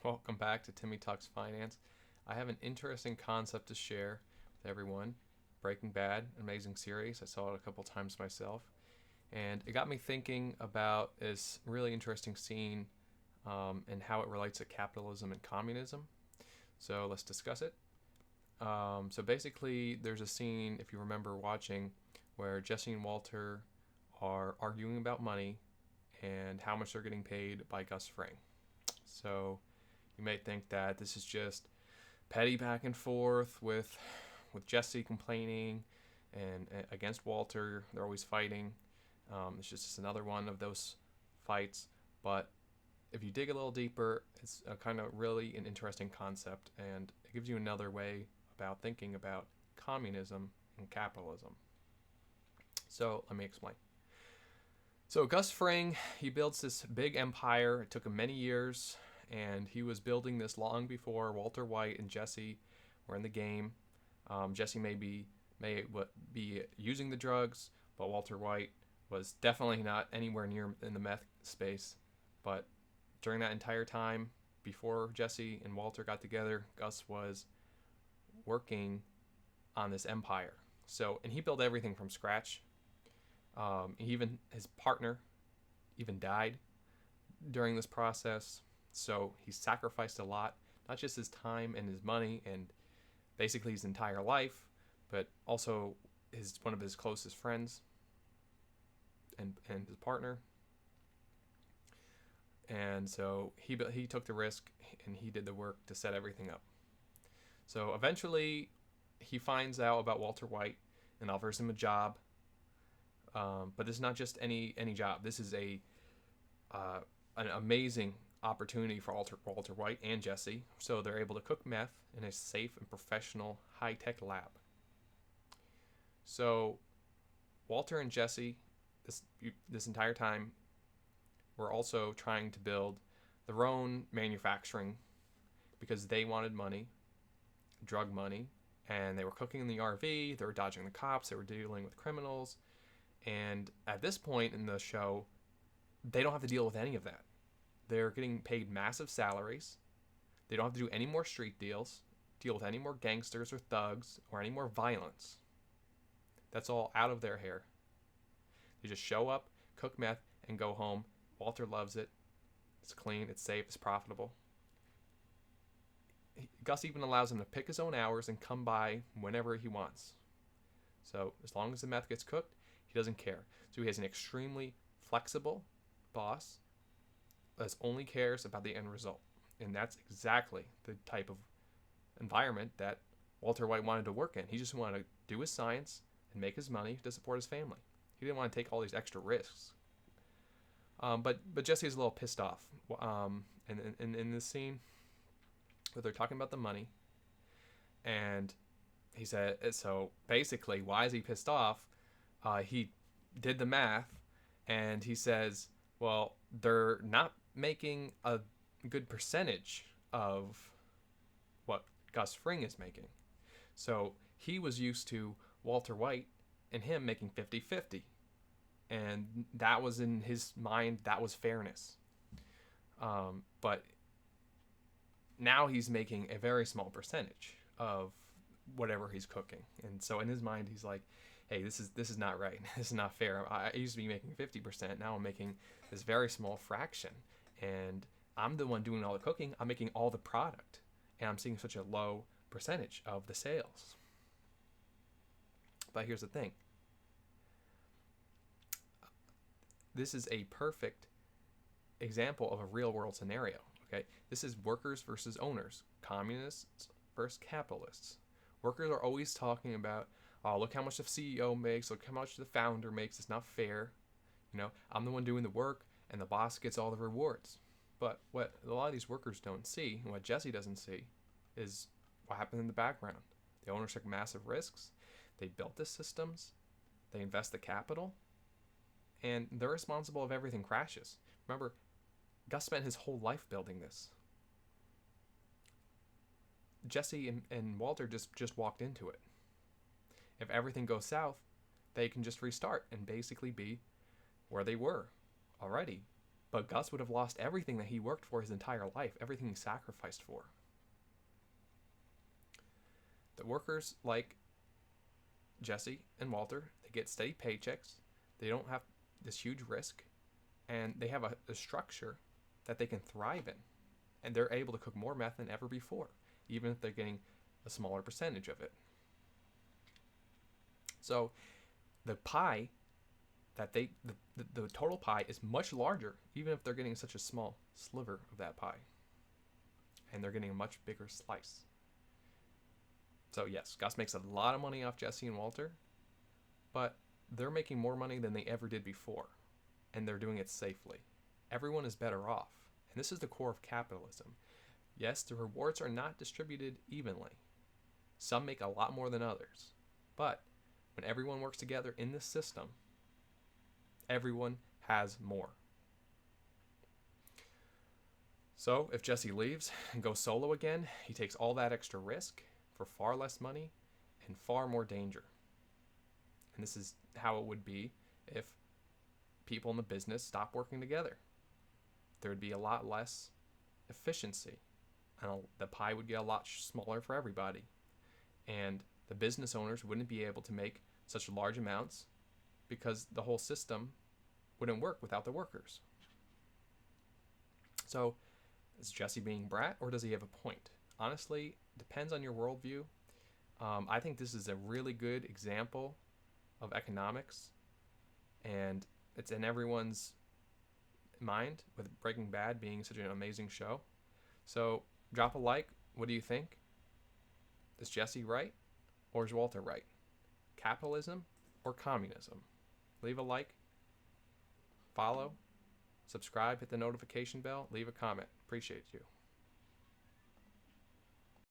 Welcome back to Timmy Talks Finance. I have an interesting concept to share with everyone. Breaking Bad, amazing series. I saw it a couple times myself. And it got me thinking about this really interesting scene and how it relates to capitalism and communism. So let's discuss it. So basically, there's a scene, if you remember watching, where Jesse and Walter are arguing about money and how much they're getting paid by Gus Fring. So you may think that this is just petty back and forth with Jesse complaining and against Walter. They're always fighting. It's just another one of those fights. But if you dig a little deeper, it's a kind of really an interesting concept, and it gives you another way about thinking about communism and capitalism. So let me explain. So Gus Fring, he builds this big empire. It took him many years, and he was building this long before Walter White and Jesse were in the game. Jesse may be using the drugs, but Walter White was definitely not anywhere near in the meth space. But during that entire time, before Jesse and Walter got together, Gus was working on this empire. So, and he built everything from scratch. Even his partner even died during this process. So he sacrificed a lot, not just his time and his money and basically his entire life, but also one of his closest friends and his partner. And so he took the risk and he did the work to set everything up. So eventually he finds out about Walter White and offers him a job. But this is not just any job. This is an amazing opportunity for Walter White and Jesse. So they're able to cook meth in a safe and professional high-tech lab. So Walter and Jesse, this entire time, were also trying to build their own manufacturing because they wanted money, drug money, and they were cooking in the RV. They were dodging the cops. They were dealing with criminals. And at this point in the show, they don't have to deal with any of that. They're getting paid massive salaries. They don't have to do any more street deal with any more gangsters or thugs or any more violence. That's all out of their hair. They just show up, cook meth, and go home. Walter loves it. It's clean, it's safe, it's profitable. Gus even allows him to pick his own hours and come by whenever he wants. So as long as the meth gets cooked, he doesn't care. So he has an extremely flexible boss that only cares about the end result. And that's exactly the type of environment that Walter White wanted to work in. He just wanted to do his science and make his money to support his family. He didn't want to take all these extra risks. But Jesse's a little pissed off. In this scene, where they're talking about the money, and he said, so basically, why is he pissed off? He did the math, and he says, well, they're not making a good percentage of what Gus Fring is making. So he was used to Walter White and him making 50-50. And that was in his mind, that was fairness. But now he's making a very small percentage of whatever he's cooking. And so in his mind, he's like, hey, this is not right. This is not fair. I used to be making 50%. Now I'm making this very small fraction. And I'm the one doing all the cooking. I'm making all the product. And I'm seeing such a low percentage of the sales. But here's the thing. This is a perfect example of a real world scenario. Okay, this is workers versus owners, communists versus capitalists. Workers are always talking about, oh, look how much the CEO makes, look how much the founder makes. It's not fair. You know, I'm the one doing the work, and the boss gets all the rewards. But what a lot of these workers don't see, and what Jesse doesn't see, is what happened in the background. The owners took massive risks. They built the systems. They invest the capital. And they're responsible if everything crashes. Remember, Gus spent his whole life building this. Jesse and Walter just walked into it. If everything goes south, they can just restart and basically be where they were already. But Gus would have lost everything that he worked for his entire life, everything he sacrificed for. The workers like Jesse and Walter, they get steady paychecks. They don't have this huge risk, and they have a structure that they can thrive in. And they're able to cook more meth than ever before, even if they're getting a smaller percentage of it. So the pie that the total pie is much larger, even if they're getting such a small sliver of that pie. And they're getting a much bigger slice. So yes, Gus makes a lot of money off Jesse and Walter, but they're making more money than they ever did before, and they're doing it safely. Everyone is better off, and this is the core of capitalism. Yes, the rewards are not distributed evenly. Some make a lot more than others, but when everyone works together in this system, everyone has more. So if Jesse leaves and goes solo again, he takes all that extra risk for far less money and far more danger. And this is how it would be if people in the business stopped working together. There would be a lot less efficiency, and the pie would get a lot smaller for everybody. And the business owners wouldn't be able to make such large amounts because the whole system wouldn't work without the workers. So is Jesse being brat, or does he have a point? Honestly, depends on your worldview. I think this is a really good example of economics, and it's in everyone's mind, with Breaking Bad being such an amazing show. So drop a like. What do you think? Is Jesse right, or is Walter right? Capitalism or communism? Leave a like, follow, subscribe, hit the notification bell, leave a comment. Appreciate you.